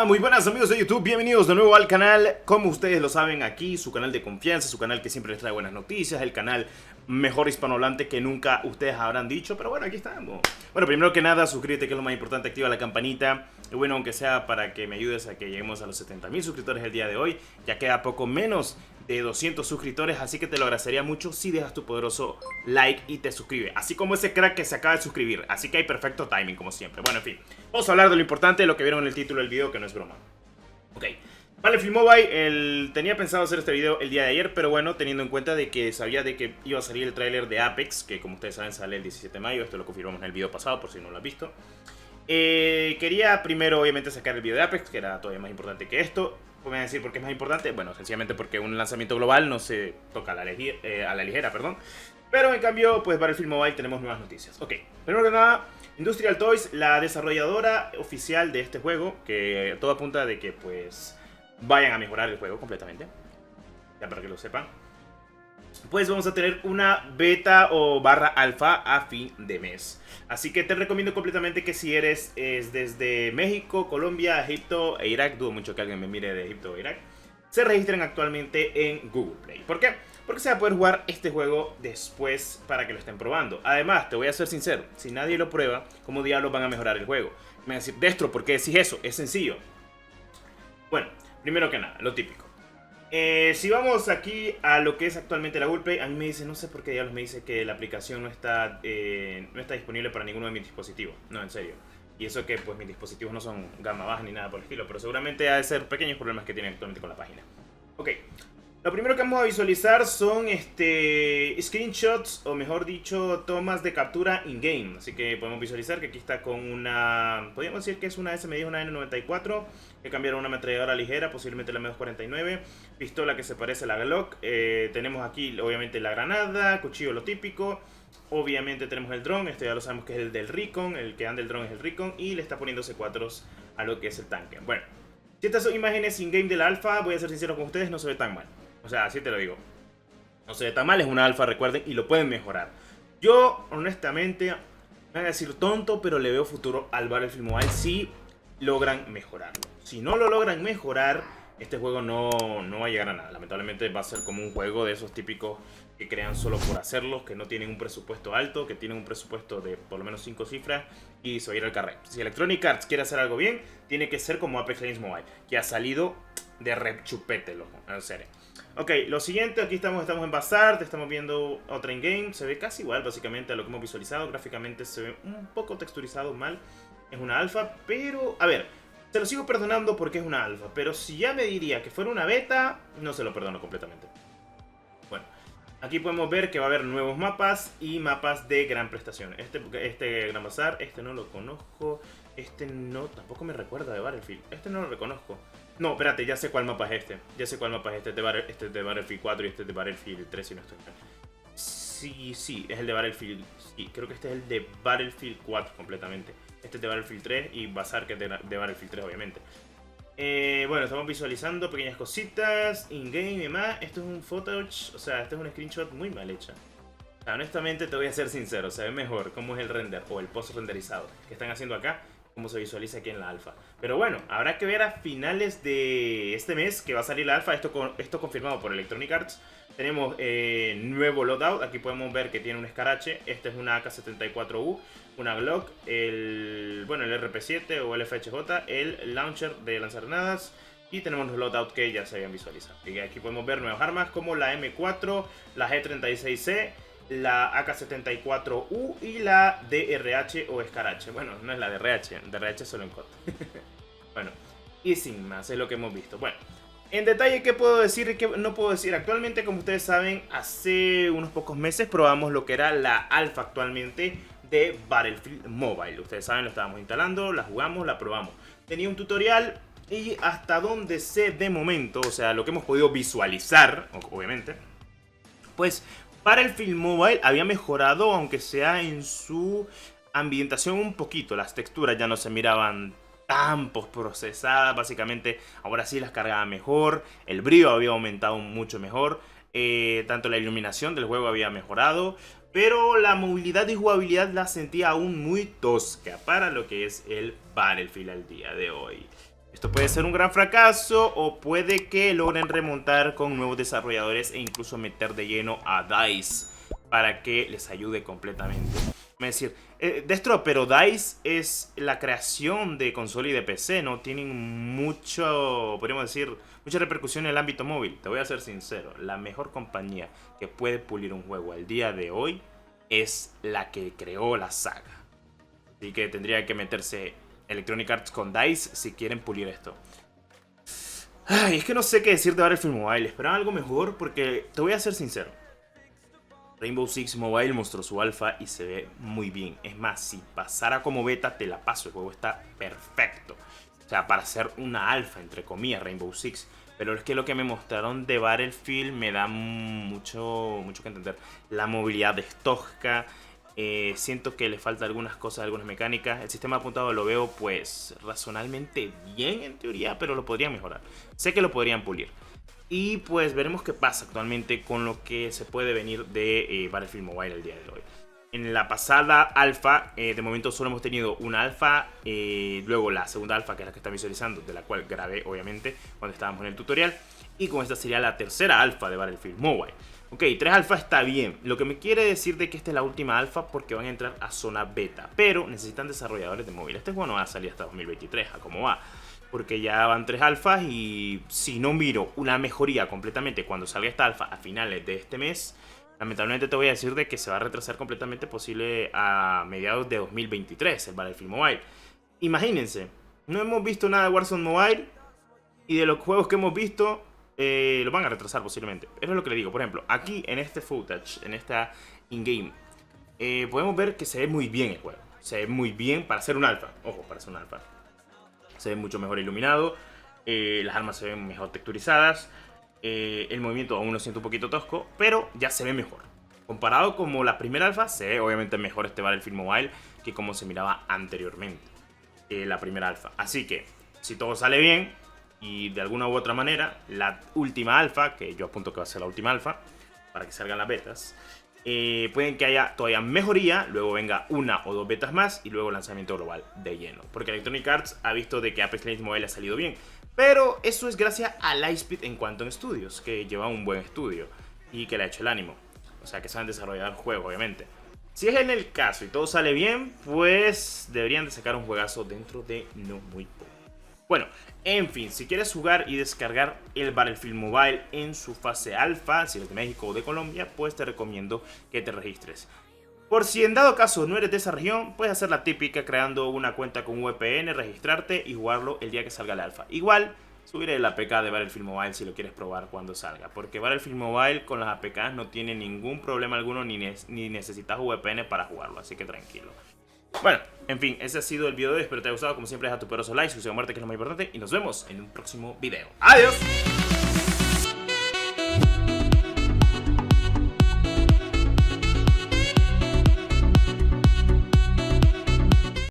Muy buenas amigos de YouTube, bienvenidos de nuevo al canal. Como ustedes lo saben, aquí su canal de confianza, su canal que siempre les trae buenas noticias, el canal mejor hispanohablante que nunca ustedes habrán dicho. Pero bueno, aquí estamos. Bueno, primero que nada, suscríbete, que es lo más importante, activa la campanita. Y bueno, aunque sea para que me ayudes a que lleguemos a los 70.000 suscriptores el día de hoy. Ya queda poco menos de 200 suscriptores, así que te lo agradecería mucho si dejas tu poderoso like y te suscribes, así como ese crack que se acaba de suscribir. Así que hay perfecto timing como siempre. Bueno, en fin, vamos a hablar de lo importante, de lo que vieron en el título del video, que no es broma. Ok, Battlefield Mobile, tenía pensado hacer este video el día de ayer, pero bueno, teniendo en cuenta de que sabía de que iba a salir el tráiler de Apex, que como ustedes saben sale el 17 de mayo, esto lo confirmamos en el video pasado por si no lo has visto. Quería primero obviamente sacar el video de Apex, que era todavía más importante que esto. ¿Cómo voy a decir por qué es más importante? Bueno, sencillamente porque un lanzamiento global no se toca a la ligera, perdón. Pero en cambio, pues Battlefield Mobile tenemos nuevas noticias. Ok, primero que nada, Industrial Toys, la desarrolladora oficial de este juego, que todo apunta de que pues vayan a mejorar el juego completamente, ya para que lo sepan. Pues vamos a tener una beta o barra alfa a fin de mes. Así que te recomiendo completamente que si eres desde México, Colombia, Egipto e Irak, dudo mucho que alguien me mire de Egipto o Irak, se registren actualmente en Google Play. ¿Por qué? Porque se va a poder jugar este juego después para que lo estén probando. Además, te voy a ser sincero, si nadie lo prueba, ¿cómo diablos van a mejorar el juego? Me van a decir, Destro, ¿por qué decís eso? Es sencillo. Bueno, primero que nada, lo típico. Si vamos aquí a lo que es actualmente la Google Play, a mí me dice, no sé por qué diablos me dice que la aplicación no está disponible para ninguno de mis dispositivos. No, en serio. Y eso que pues mis dispositivos no son gama baja ni nada por el estilo, pero seguramente ha de ser pequeños problemas que tienen actualmente con la página. Ok. Lo primero que vamos a visualizar son screenshots, o mejor dicho, tomas de captura in-game. Así que podemos visualizar que aquí está con una, podríamos decir que es una SMD, una N94, que cambiaron una ametralladora ligera, posiblemente la M249, pistola que se parece a la Glock. Tenemos aquí obviamente la granada, cuchillo lo típico. Obviamente tenemos el dron, este ya lo sabemos que es el del Recon, el que anda el dron es el Recon, y le está poniendo C4s a lo que es el tanque. Bueno, si estas son imágenes in-game de la alfa, voy a ser sincero con ustedes, no se ve tan mal. O sea, así te lo digo. No se ve tan mal, es una alfa, recuerden, y lo pueden mejorar. Yo, honestamente, me van a decir tonto, pero le veo futuro al Battlefield Mobile si logran mejorarlo. Si no lo logran mejorar, este juego no va a llegar a nada. Lamentablemente va a ser como un juego de esos típicos que crean solo por hacerlos, que no tienen un presupuesto alto, que tienen un presupuesto de por lo menos 5 cifras y se va a ir al carrera. Si Electronic Arts quiere hacer algo bien, tiene que ser como Apex Legends Mobile, que ha salido de rechupete, loco, en serio. Ok, lo siguiente, aquí estamos en Bazaar, estamos viendo otra in-game, se ve casi igual básicamente a lo que hemos visualizado, gráficamente se ve un poco texturizado mal, es una alfa, pero a ver, se lo sigo perdonando porque es una alfa, pero si ya me diría que fuera una beta, no se lo perdono completamente. Bueno, aquí podemos ver que va a haber nuevos mapas y mapas de gran prestación. Este Gran Bazar, este no lo conozco, este no, tampoco me recuerda de Battlefield, este no lo reconozco. No, espérate, ya sé cuál mapa es este. Ya sé cuál mapa es este. Este es de Battlefield 4 y este es de Battlefield 3, si no estoy mal. Sí, es el de Battlefield. Sí, creo que este es el de Battlefield 4 completamente. Este es de Battlefield 3 y Bazaar, que es de Battlefield 3, obviamente. Bueno, estamos visualizando pequeñas cositas, in-game y demás. Esto es un footage, o sea, este es un screenshot muy mal hecho. O sea, honestamente te voy a ser sincero, se ve mejor cómo es el render o el post-renderizado que están haciendo acá, como se visualiza aquí en la alfa. Pero bueno, habrá que ver a finales de este mes que va a salir la alfa, esto confirmado por Electronic Arts. Tenemos nuevo loadout, aquí podemos ver que tiene un escarache, este es una AK-74U, una Glock, el RP7 o el FHJ, el launcher de lanzagranadas, y tenemos los loadouts que ya se habían visualizado. Y aquí podemos ver nuevas armas como la M4, la G36C, la AK-74U y la DRH o escarache. Bueno, no es la DRH es solo en COD. Bueno, y sin más, es lo que hemos visto. Bueno, en detalle, ¿qué puedo decir y qué no puedo decir? Actualmente, como ustedes saben, hace unos pocos meses probamos lo que era la alfa actualmente de Battlefield Mobile. Ustedes saben, lo estábamos instalando, la jugamos, la probamos. Tenía un tutorial y hasta donde sé de momento, o sea, lo que hemos podido visualizar, obviamente, pues Battlefield Mobile había mejorado, aunque sea en su ambientación un poquito. Las texturas ya no se miraban tan postprocesadas, básicamente ahora sí las cargaba mejor. El brillo había aumentado mucho mejor. Tanto la iluminación del juego había mejorado. Pero la movilidad y jugabilidad la sentía aún muy tosca para lo que es el Battlefield al día de hoy. Esto puede ser un gran fracaso o puede que logren remontar con nuevos desarrolladores e incluso meter de lleno a DICE para que les ayude completamente. Es decir, Destro, pero DICE es la creación de consola y de PC, ¿no? Tienen mucho, podríamos decir, mucha repercusión en el ámbito móvil. Te voy a ser sincero, la mejor compañía que puede pulir un juego al día de hoy es la que creó la saga. Así que tendría que meterse Electronic Arts con DICE si quieren pulir esto. Ay, es que no sé qué decir de Battlefield Mobile. Esperaba algo mejor porque, te voy a ser sincero, Rainbow Six Mobile mostró su alfa y se ve muy bien. Es más, si pasara como beta te la paso, el juego está perfecto. O sea, para hacer una alfa, entre comillas, Rainbow Six. Pero es que lo que me mostraron de Battlefield me da mucho que entender. La movilidad es tosca. Siento que le falta algunas cosas, algunas mecánicas. El sistema apuntado lo veo pues razonablemente bien en teoría, pero lo podrían mejorar. Sé que lo podrían pulir. Y pues veremos qué pasa actualmente con lo que se puede venir de Battlefield Mobile el día de hoy. En la pasada alfa, de momento solo hemos tenido una alfa, luego la segunda alfa, que es la que está visualizando, de la cual grabé obviamente cuando estábamos en el tutorial. Y con esta sería la tercera alfa de Battlefield Mobile. Ok, 3 alfa está bien, lo que me quiere decir de que esta es la última alfa porque van a entrar a zona beta. Pero necesitan desarrolladores de móvil. Este juego no va a salir hasta 2023, a cómo va. Porque ya van 3 alfas y si no miro una mejoría completamente cuando salga esta alfa a finales de este mes, lamentablemente te voy a decir de que se va a retrasar completamente posible a mediados de 2023 el Battlefield Mobile. Imagínense, no hemos visto nada de Warzone Mobile y de los juegos que hemos visto lo van a retrasar posiblemente. Eso es lo que le digo. Por ejemplo, aquí en este footage, en esta in-game, podemos ver que se ve muy bien el juego. Se ve muy bien para ser un alfa. Ojo, para ser un alfa. Se ve mucho mejor iluminado, las armas se ven mejor texturizadas, el movimiento aún lo siento un poquito tosco, pero ya se ve mejor. Comparado como la primera alfa, se ve obviamente mejor este Battlefield Mobile que como se miraba anteriormente la primera alfa. Así que, si todo sale bien y de alguna u otra manera, la última alfa, que yo apunto que va a ser la última alfa, para que salgan las betas, pueden que haya todavía mejoría, luego venga una o dos betas más y luego lanzamiento global de lleno. Porque Electronic Arts ha visto de que Apex Legends Mobile ha salido bien, pero eso es gracias a Lightspeed en cuanto a estudios, que lleva un buen estudio y que le ha hecho el ánimo. O sea, que saben desarrollar juegos, obviamente. Si es en el caso y todo sale bien, pues deberían de sacar un juegazo dentro de no muy poco. Bueno, en fin, si quieres jugar y descargar el Battlefield Mobile en su fase alfa, si eres de México o de Colombia, pues te recomiendo que te registres. Por si en dado caso no eres de esa región, puedes hacer la típica creando una cuenta con VPN, registrarte y jugarlo el día que salga el alfa. Igual, subiré la APK de Battlefield Mobile si lo quieres probar cuando salga, porque Battlefield Mobile con las APKs no tiene ningún problema alguno ni necesitas VPN para jugarlo, así que tranquilo. Bueno, en fin, ese ha sido el video de hoy. Espero te haya gustado. Como siempre, deja tu poderoso like, suscríbete a muerte, que es lo más importante. Y nos vemos en un próximo video. ¡Adiós!